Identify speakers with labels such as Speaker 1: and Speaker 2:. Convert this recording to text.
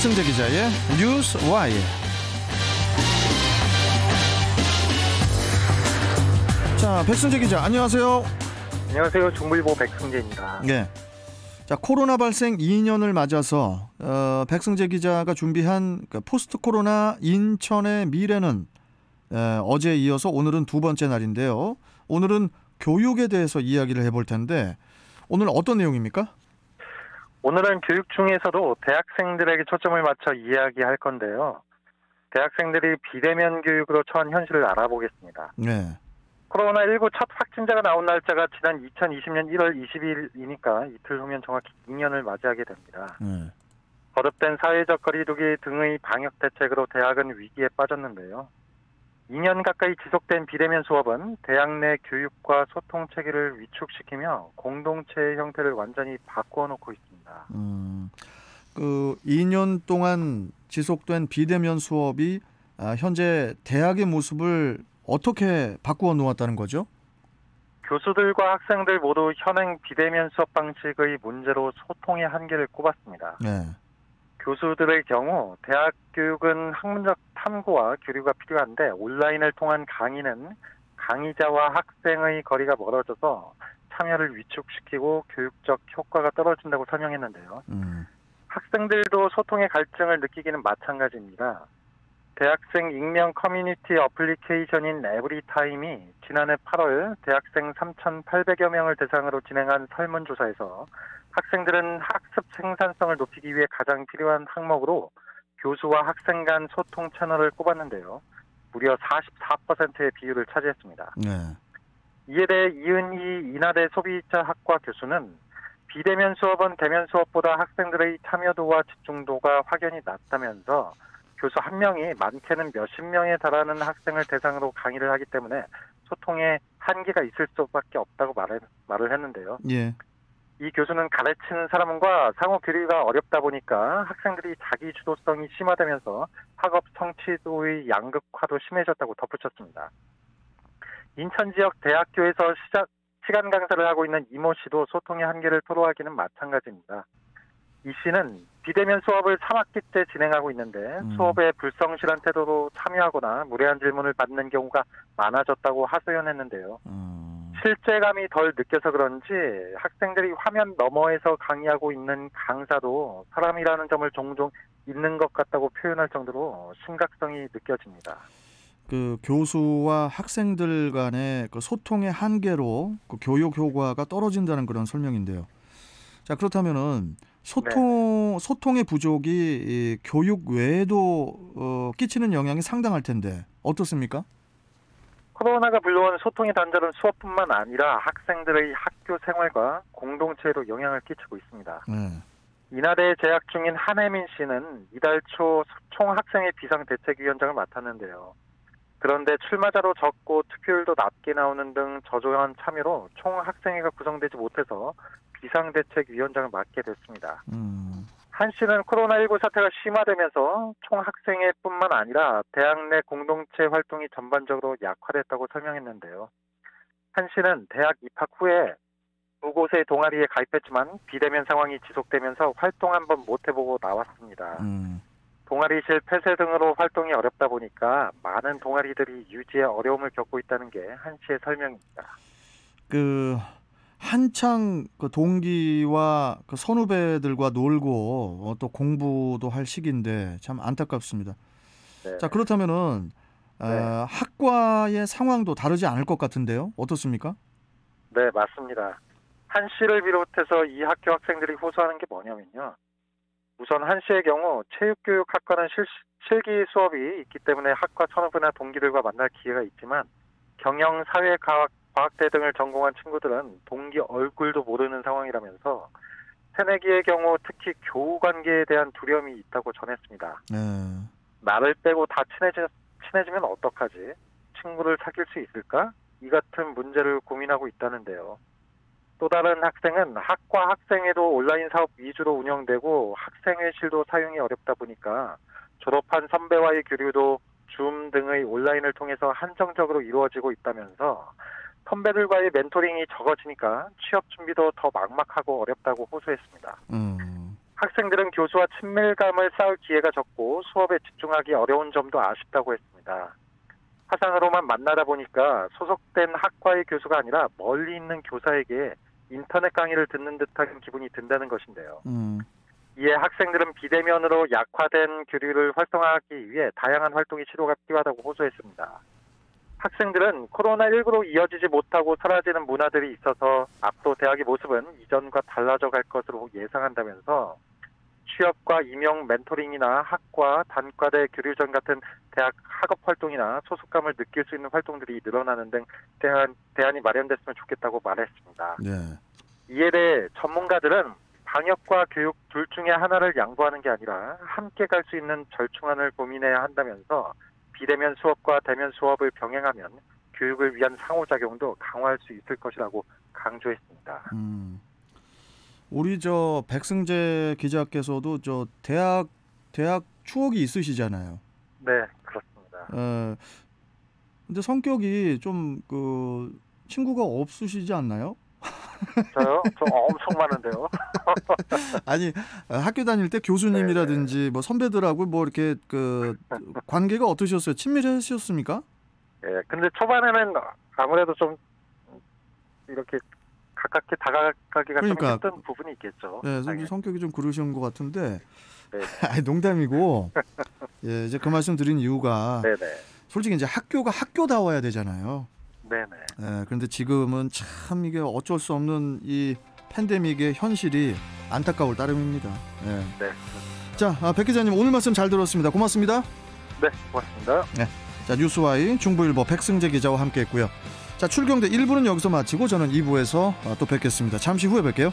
Speaker 1: 백승재 기자의 뉴스 와이어. 자, 백승재 기자, 안녕하세요.
Speaker 2: 안녕하세요. 중부일보 백승재입니다.
Speaker 1: 네. 자, 코로나 발생 2년을 맞아서 백승재 기자가 준비한 포스트 코로나 인천의 미래는 어제에 이어서 오늘은 두 번째 날인데요. 오늘은 교육에 대해서 이야기를 해볼 텐데 오늘 어떤 내용입니까?
Speaker 2: 오늘은 교육 중에서도 대학생들에게 초점을 맞춰 이야기할 건데요. 대학생들이 비대면 교육으로 처한 현실을 알아보겠습니다.
Speaker 1: 네.
Speaker 2: 코로나19 첫 확진자가 나온 날짜가 지난 2020년 1월 20일이니까 이틀 후면 정확히 2년을 맞이하게 됩니다. 거듭된 사회적 거리두기 등의 방역 대책으로 대학은 위기에 빠졌는데요. 2년 가까이 지속된 비대면 수업은 대학 내 교육과 소통 체계를 위축시키며 공동체의 형태를 완전히 바꾸어 놓고 있습니다.
Speaker 1: 2년 동안 지속된 비대면 수업이 현재 대학의 모습을 어떻게 바꾸어 놓았다는 거죠?
Speaker 2: 교수들과 학생들 모두 현행 비대면 수업 방식의 문제로 소통의 한계를 꼽았습니다.
Speaker 1: 네.
Speaker 2: 교수들의 경우 대학 교육은 학문적 탐구와 교류가 필요한데 온라인을 통한 강의는 강의자와 학생의 거리가 멀어져서 참여를 위축시키고 교육적 효과가 떨어진다고 설명했는데요. 학생들도 소통의 갈증을 느끼기는 마찬가지입니다. 대학생 익명 커뮤니티 어플리케이션인 에브리타임이 지난해 8월 대학생 3,800여 명을 대상으로 진행한 설문조사에서 학생들은 학습 생산성을 높이기 위해 가장 필요한 항목으로 교수와 학생 간 소통 채널을 꼽았는데요. 무려 44%의 비율을 차지했습니다.
Speaker 1: 네.
Speaker 2: 이에 대해 이은희 인하대 소비자학과 교수는 비대면 수업은 대면 수업보다 학생들의 참여도와 집중도가 확연히 낮다면서 교수 한 명이 많게는 몇십 명에 달하는 학생을 대상으로 강의를 하기 때문에 소통에 한계가 있을 수밖에 없다고 말을 했는데요.
Speaker 1: 예.
Speaker 2: 이 교수는 가르치는 사람과 상호 교류가 어렵다 보니까 학생들이 자기 주도성이 심화되면서 학업 성취도의 양극화도 심해졌다고 덧붙였습니다. 인천 지역 대학교에서 시간 강사를 하고 있는 이모 씨도 소통의 한계를 토로하기는 마찬가지입니다. 이 씨는 비대면 수업을 3학기 때 진행하고 있는데 수업에 불성실한 태도로 참여하거나 무례한 질문을 받는 경우가 많아졌다고 하소연했는데요. 실제감이 덜 느껴서 그런지 학생들이 화면 너머에서 강의하고 있는 강사도 사람이라는 점을 종종 잊는 것 같다고 표현할 정도로 심각성이 느껴집니다.
Speaker 1: 그 교수와 학생들 간의 그 소통의 한계로 그 교육 효과가 떨어진다는 그런 설명인데요. 자, 그렇다면은 소통의 부족이 이 교육 외에도 끼치는 영향이 상당할 텐데 어떻습니까?
Speaker 2: 코로나가 불러온 소통의 단절은 수업뿐만 아니라 학생들의 학교 생활과 공동체에도 영향을 끼치고 있습니다. 인하대에 재학 중인 한혜민 씨는 이달 초 총학생회 비상대책위원장을 맡았는데요. 그런데 출마자로 적고 투표율도 낮게 나오는 등 저조한 참여로 총학생회가 구성되지 못해서 비상대책위원장을 맡게 됐습니다. 한 씨는 코로나19 사태가 심화되면서 총학생회뿐만 아니라 대학 내 공동체 활동이 전반적으로 약화됐다고 설명했는데요. 한 씨는 대학 입학 후에 두 곳의 동아리에 가입했지만 비대면 상황이 지속되면서 활동 한번 못 해보고 나왔습니다. 동아리실 폐쇄 등으로 활동이 어렵다 보니까 많은 동아리들이 유지에 어려움을 겪고 있다는 게 한 씨의 설명입니다.
Speaker 1: 한창 그 동기와 그 선후배들과 놀고 또 공부도 할 시기인데 참 안타깝습니다.
Speaker 2: 네.
Speaker 1: 자, 그렇다면은 학과의 상황도 다르지 않을 것 같은데요. 어떻습니까?
Speaker 2: 네, 맞습니다. 한 씨를 비롯해서 이 학교 학생들이 호소하는 게 뭐냐면요. 우선 한 씨의 경우 체육교육학과는 실기 수업이 있기 때문에 학과 선후배나 동기들과 만날 기회가 있지만 경영, 사회, 과학대 등을 전공한 친구들은 동기 얼굴도 모르는 상황이라면서 새내기의 경우 특히 교우 관계에 대한 두려움이 있다고 전했습니다. 나를 빼고 다 친해지면 어떡하지? 친구를 사귈 수 있을까? 이 같은 문제를 고민하고 있다는데요. 또 다른 학생은 학과 학생회도 온라인 사업 위주로 운영되고 학생회실도 사용이 어렵다 보니까 졸업한 선배와의 교류도 줌 등의 온라인을 통해서 한정적으로 이루어지고 있다면서 선배들과의 멘토링이 적어지니까 취업 준비도 더 막막하고 어렵다고 호소했습니다. 학생들은 교수와 친밀감을 쌓을 기회가 적고 수업에 집중하기 어려운 점도 아쉽다고 했습니다. 화상으로만 만나다 보니까 소속된 학과의 교수가 아니라 멀리 있는 교사에게 인터넷 강의를 듣는 듯한 기분이 든다는 것인데요. 이에 학생들은 비대면으로 약화된 교류를 활성화하기 위해 다양한 활동이 시도가 필요하다고 호소했습니다. 학생들은 코로나19로 이어지지 못하고 사라지는 문화들이 있어서 앞으로 대학의 모습은 이전과 달라져 갈 것으로 예상한다면서 취업과 임용 멘토링이나 학과, 단과대 교류전 같은 대학 학업 활동이나 소속감을 느낄 수 있는 활동들이 늘어나는 등 대안이 마련됐으면 좋겠다고 말했습니다.
Speaker 1: 네.
Speaker 2: 이에 대해 전문가들은 방역과 교육 둘 중에 하나를 양보하는 게 아니라 함께 갈 수 있는 절충안을 고민해야 한다면서 비대면 수업과 대면 수업을 병행하면 교육을 위한 상호작용도 강화할 수 있을 것이라고 강조했습니다.
Speaker 1: 우리 저 백승재 기자께서도 저 대학 추억이 있으시잖아요.
Speaker 2: 네, 그렇습니다.
Speaker 1: 근데 성격이 좀 그 친구가 없으시지 않나요?
Speaker 2: 저요? 저 엄청 많은데요.
Speaker 1: 아니 학교 다닐 때 교수님이라든지 뭐 선배들하고 뭐 이렇게 그 관계가 어떠셨어요? 친밀하셨습니까?
Speaker 2: 예, 근데 초반에는 아무래도 좀 이렇게 가깝게 다가가기가 좀 힘든 부분이 있겠죠.
Speaker 1: 네, 성격이 좀 그러신 것 같은데.
Speaker 2: 네.
Speaker 1: 아니, 농담이고. 예, 이제 그 말씀 드린 이유가 솔직히 이제 학교가 학교다워야 되잖아요.
Speaker 2: 네네.
Speaker 1: 예, 그런데 지금은 참 이게 어쩔 수 없는 이 팬데믹의 현실이 안타까울 따름입니다. 예.
Speaker 2: 네.
Speaker 1: 자, 백 기자님 오늘 말씀 잘 들었습니다. 고맙습니다.
Speaker 2: 네, 고맙습니다.
Speaker 1: 네. 자, 뉴스와이 중부일보 백승재 기자와 함께했고요. 자, 출경대 1부는 여기서 마치고 저는 2부에서 또 뵙겠습니다. 잠시 후에 뵐게요.